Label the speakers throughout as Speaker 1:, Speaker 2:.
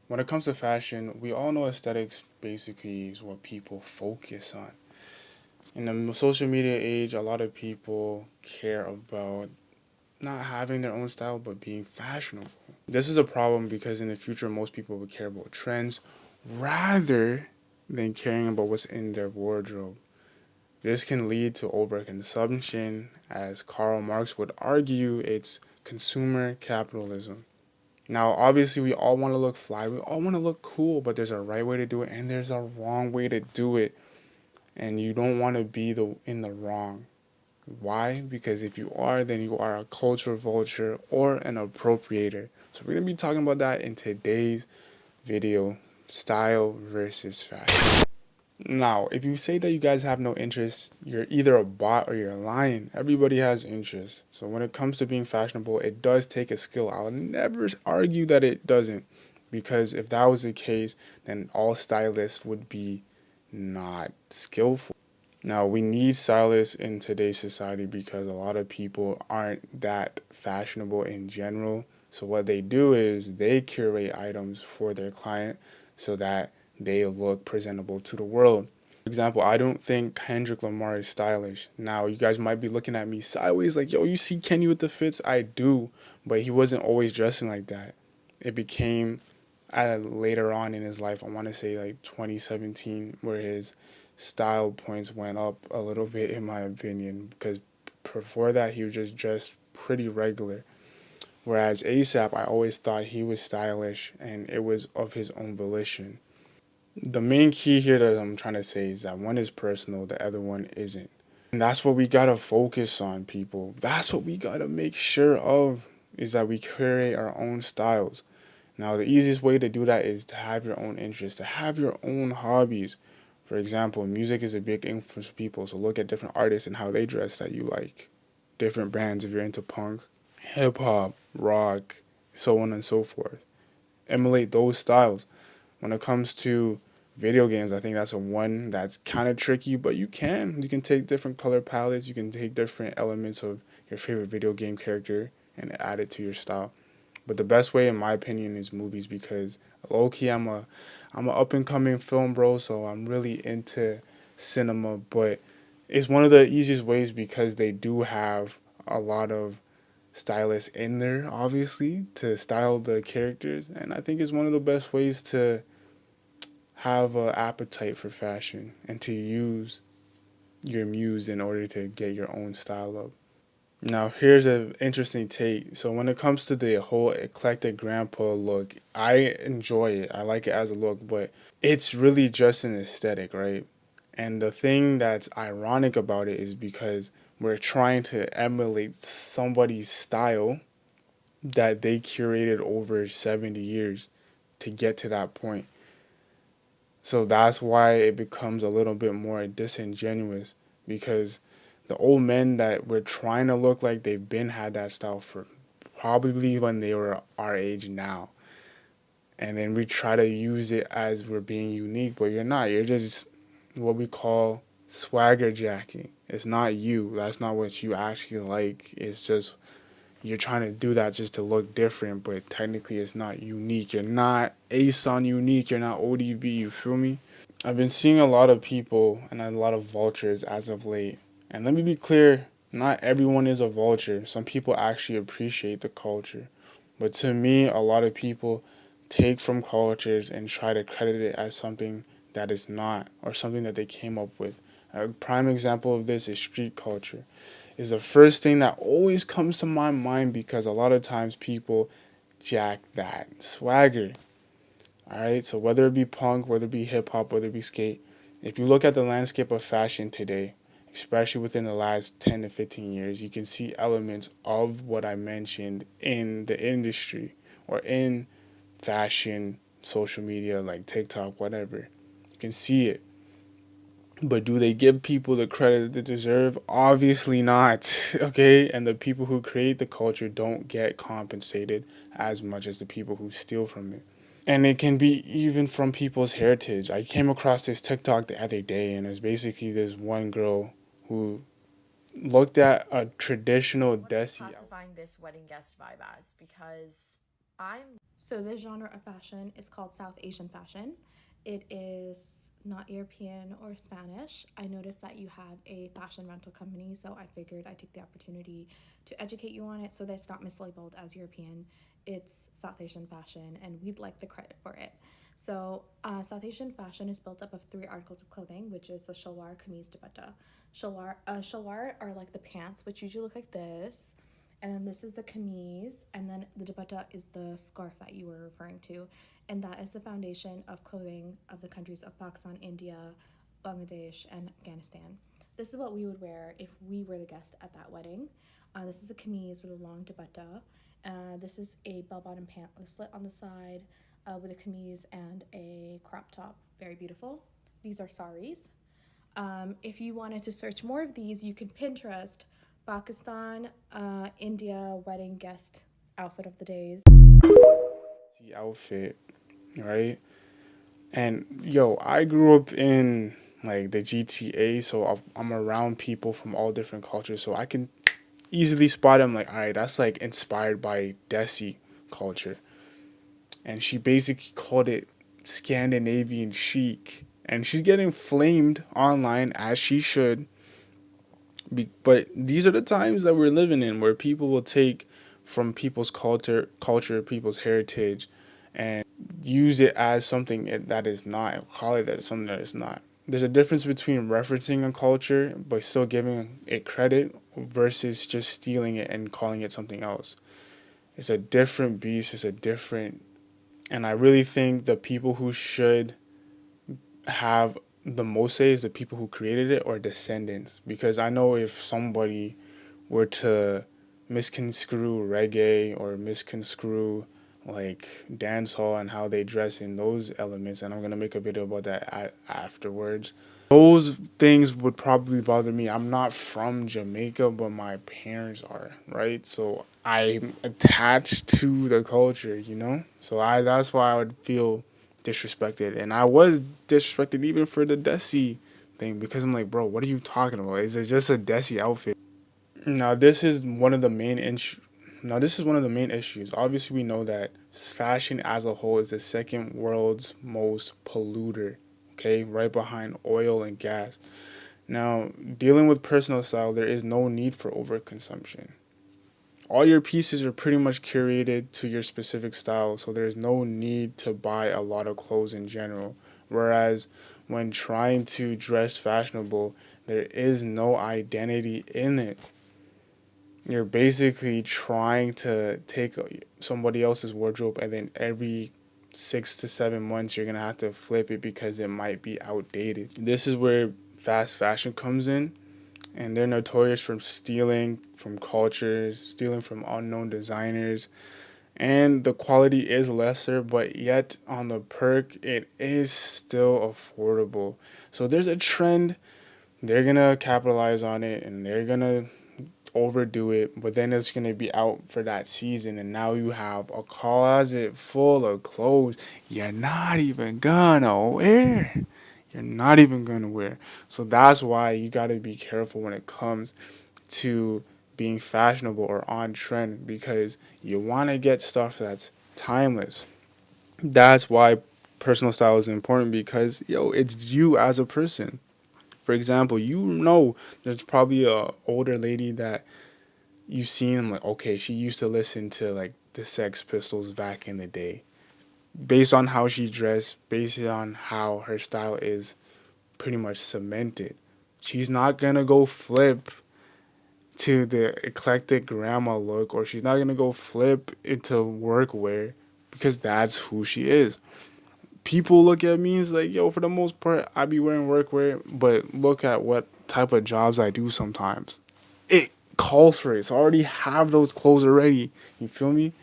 Speaker 1: When it comes to fashion, we all know aesthetics basically is what people focus on. In the social media age, a lot of people care about not having their own style but being fashionable. This is a problem because in the future, most people will care about trends rather than caring about what's in their wardrobe. This can lead to overconsumption, as Karl Marx would argue it's consumer capitalism. Now, obviously, we all want to look fly, we all want to look cool, but there's a right way to do it and there's a wrong way to do it. And you don't want to be in the wrong. Why? Because if you are, then you are a culture vulture or an appropriator. So we're going to be talking about that in today's video, style versus fashion. Now, if you say that you guys have no interest, you're either a bot or you're lying. Everybody has interest. So when it comes to being fashionable, it does take a skill. I'll never argue that it doesn't, because if that was the case, then all stylists would be not skillful. Now, we need stylists in today's society because a lot of people aren't that fashionable in general. So what they do is they curate items for their client so that they look presentable to the world. For example, I don't think Kendrick Lamar is stylish. Now, you guys might be looking at me sideways like, yo, you see Kenny with the fits? I do, but he wasn't always dressing like that. It became later on in his life, I want to say like 2017, where his style points went up a little bit, in my opinion, because before that, he was just dressed pretty regular. Whereas ASAP, I always thought he was stylish and it was of his own volition. The main key here that I'm trying to say is that one is personal, the other one isn't. And that's what we gotta focus on, people. That's what we gotta make sure of, is that we create our own styles. Now, the easiest way to do that is to have your own interests, to have your own hobbies. For example, music is a big influence for people, so look at different artists and how they dress that you like. Different brands if you're into punk, hip hop, rock, so on and so forth. Emulate those styles. When it comes to video games, I think that's a one that's kind of tricky, but you can take different color palettes, you can take different elements of your favorite video game character and add it to your style. But the best way, in my opinion, is movies, because low key I'm a up and coming film bro, so I'm really into cinema. But it's one of the easiest ways because they do have a lot of stylists in there, obviously, to style the characters, and I think it's one of the best ways to have an appetite for fashion and to use your muse in order to get your own style up. Now, here's an interesting take. So when it comes to the whole eclectic grandpa look, I enjoy it. I like it as a look, but it's really just an aesthetic, right? And the thing that's ironic about it is because we're trying to emulate somebody's style that they curated over 70 years to get to that point. So that's why it becomes a little bit more disingenuous, because the old men that we're trying to look like, they've been had that style for probably when they were our age now. And then we try to use it as we're being unique, but you're not. You're just what we call swagger jacking. It's not you. That's not what you actually like. It's just you're trying to do that just to look different, but technically it's not unique. You're not ASON unique. You're not ODB. You feel me? I've been seeing a lot of people and a lot of vultures as of late. And let me be clear, not everyone is a vulture. Some people actually appreciate the culture. But to me, a lot of people take from cultures and try to credit it as something that is not, or something that they came up with. A prime example of this is street culture. Is the first thing that always comes to my mind, because a lot of times people jack that swagger. All right, so whether it be punk, whether it be hip hop, whether it be skate, if you look at the landscape of fashion today, especially within the last 10 to 15 years, you can see elements of what I mentioned in the industry or in fashion, social media like TikTok, whatever. You can see it. But do they give people the credit they deserve? Obviously not. Okay, and the people who create the culture don't get compensated as much as the people who steal from it. And it can be even from people's heritage. I came across this TikTok the other day, and it's basically this one girl who looked at a traditional
Speaker 2: What are you
Speaker 1: desi.
Speaker 2: classifying this wedding guest vibe as? Because I'm So this genre of fashion is called South Asian fashion. It is not European or Spanish. I noticed that you have a fashion rental company, so I figured I'd take the opportunity to educate you on it so that it's not mislabeled as European. It's South Asian fashion, and we'd like the credit for it. So, South Asian fashion is built up of three articles of clothing, which is the shalwar, kameez, dupatta. Shalwar are like the pants, which usually look like this, and then this is the kameez, and then the dupatta is the scarf that you were referring to, and that is the foundation of clothing of the countries of Pakistan, India, Bangladesh, and Afghanistan. This is what we would wear if we were the guest at that wedding. This is a kameez with a long dupatta. This is a bell-bottom pant with a slit on the side, with a kameez and a crop top. Very beautiful. These are saris. If you wanted to search more of these, you can Pinterest Pakistan, India wedding guest outfit of the days.
Speaker 1: The outfit, right? And yo, I grew up in like the GTA, so I'm around people from all different cultures, so I can easily spot them. Like, all right, that's like inspired by Desi culture, and she basically called it Scandinavian chic, and she's getting flamed online as she should. But these are the times that we're living in, where people will take from people's culture, people's heritage, and use it as something that is not. Call it that something that is not. There's a difference between referencing a culture but still giving it credit versus just stealing it and calling it something else. It's a different beast. It's a different, and I really think the people who should have the most say is the people who created it or descendants. Because I know if somebody were to misconstrue reggae or misconstrue like dancehall and how they dress in those elements, and I'm gonna make a video about that afterwards. Those things would probably bother me. I'm not from Jamaica, but my parents are, right? So I'm attached to the culture, you know. So I that's why I would feel disrespected, and I was disrespected even for the Desi thing because I'm like, bro, what are you talking about? Is it just a Desi outfit? Now this is one of the main issues. Now this is one of the main issues. Obviously, we know that fashion as a whole is the second world's most polluter. Okay, right behind oil and gas. Now, dealing with personal style, there is no need for overconsumption. All your pieces are pretty much curated to your specific style, so there's no need to buy a lot of clothes in general. Whereas when trying to dress fashionable, there is no identity in it. You're basically trying to take somebody else's wardrobe, and then every 6 to 7 months you're gonna have to flip it because it might be outdated. This is where fast fashion comes in, and they're notorious for stealing from cultures, stealing from unknown designers, and the quality is lesser, but yet on the perk it is still affordable. So there's a trend, they're gonna capitalize on it, and they're gonna overdo it, but then it's gonna be out for that season, and now you have a closet full of clothes you're not even gonna wear. You're not even gonna wear. So that's why you gotta be careful when it comes to being fashionable or on trend, because you wanna get stuff that's timeless. That's why personal style is important, because yo, it's you as a person. For example, you know there's probably a older lady that you've seen, like, okay, she used to listen to like the Sex Pistols back in the day. Based on how she dressed, based on how her style is pretty much cemented. She's not gonna go flip to the eclectic grandma look, or she's not gonna go flip into workwear because that's who she is. People look at me and it's like, yo, for the most part, I be wearing workwear, but look at what type of jobs I do sometimes. It calls for it. So I already have those clothes already. You feel me?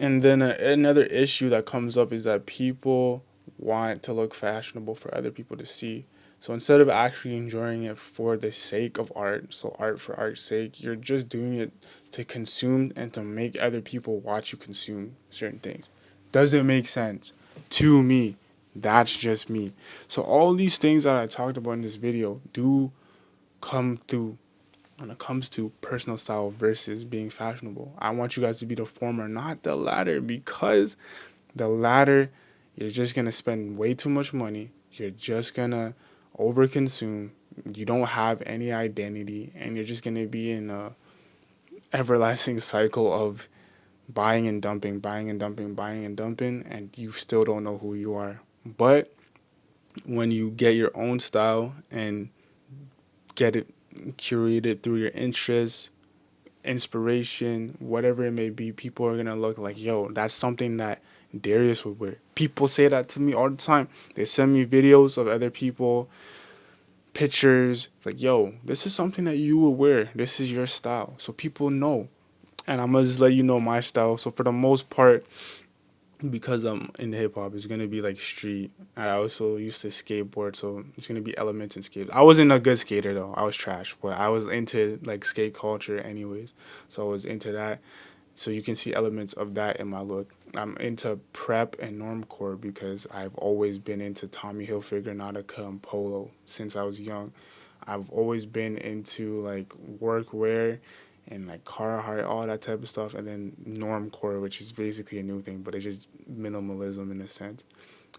Speaker 1: And then another issue that comes up is that people want to look fashionable for other people to see. So instead of actually enjoying it for the sake of art, so art for art's sake, you're just doing it to consume and to make other people watch you consume certain things. Doesn't make sense to me. That's just me. So all these things that I talked about in this video do come through when it comes to personal style versus being fashionable. I want you guys to be the former, not the latter, because The latter, you're just gonna spend way too much money. You're just gonna overconsume. You don't have any identity, and you're just gonna be in a everlasting cycle of buying and dumping, buying and dumping, buying and dumping, and you still don't know who you are. But when you get your own style and get it curated through your interests, inspiration, whatever it may be, people are gonna look like, yo, that's something that Darius would wear. People say that to me all the time. They send me videos of other people, pictures, like, yo, this is something that you would wear. This is your style. So people know. And I'm gonna just let you know my style. So for the most part, because I'm in hip hop, it's gonna be like street. I also used to skateboard, so it's gonna be elements in skate. I wasn't a good skater though. I was trash, but I was into like skate culture anyways. So I was into that. So you can see elements of that in my look. I'm into prep and normcore because I've always been into Tommy Hilfiger, Nautica, and Polo since I was young. I've always been into like workwear and like Carhartt, all that type of stuff, and then normcore, which is basically a new thing, but it's just minimalism in a sense.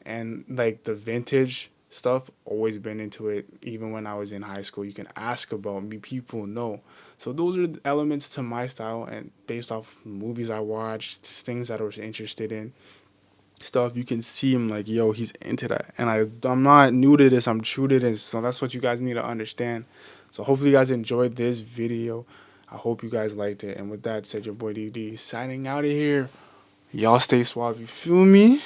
Speaker 1: And like the vintage stuff, always been into it. Even when I was in high school, you can ask about me, people know. So those are the elements to my style, and based off movies I watched, things that I was interested in, stuff you can see him like, yo, he's into that. And I'm not new to this, I'm true to this. So that's what you guys need to understand. So hopefully you guys enjoyed this video. I hope you guys liked it. And with that said, your boy DD signing out of here. Y'all stay suave, you feel me?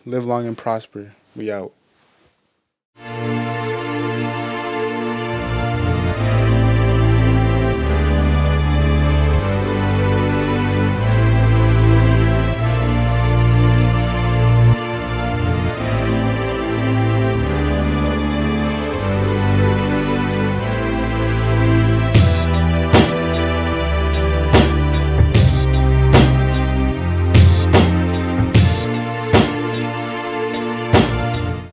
Speaker 1: Live long and prosper. We out.